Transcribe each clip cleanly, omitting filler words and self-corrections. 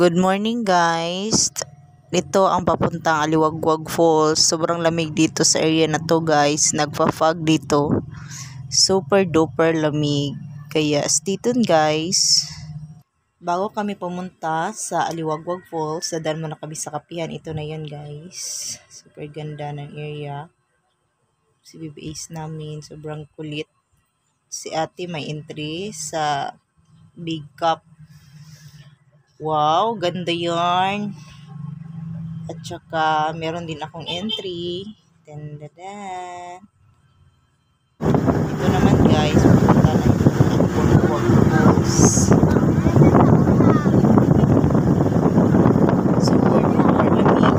Good morning guys. Ito ang papuntang Aliwagwag Falls. Sobrang lamig dito sa area na to guys. Nagfa-fog dito. Super duper lamig. Kaya stay tuned guys. Bago kami pumunta sa Aliwagwag Falls, dadaan muna kami sa kapihan. Ito na yun guys. Super ganda ng area. Si BBAs namin, sobrang kulit. Si ate may entry sa big cup. Wow, ganda yarn. At saka, meron din akong entry. Dandadan. Ito naman guys, pupunta na yung Falls. Super duper lamig.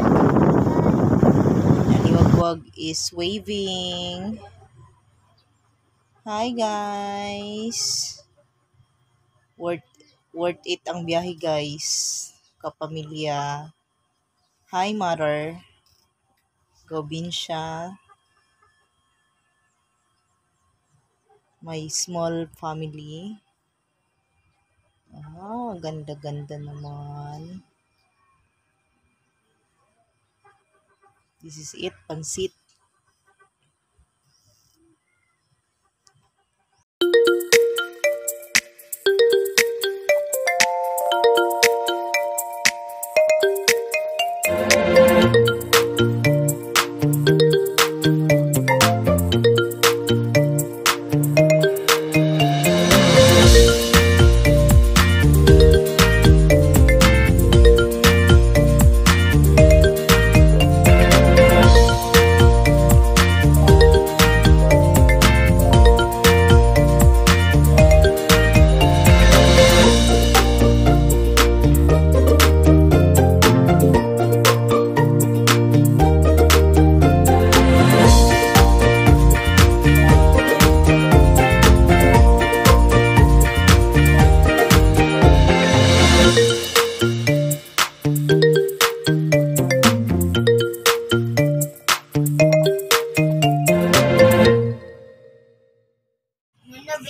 Aliwagwag is waving. Hi guys. Worth it ang biyahe guys. Kapamilya. Hi mother. Gobinsya. My small family. Ganda-ganda naman. This is it, pansit.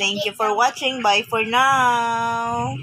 Thank you for watching. Bye for now.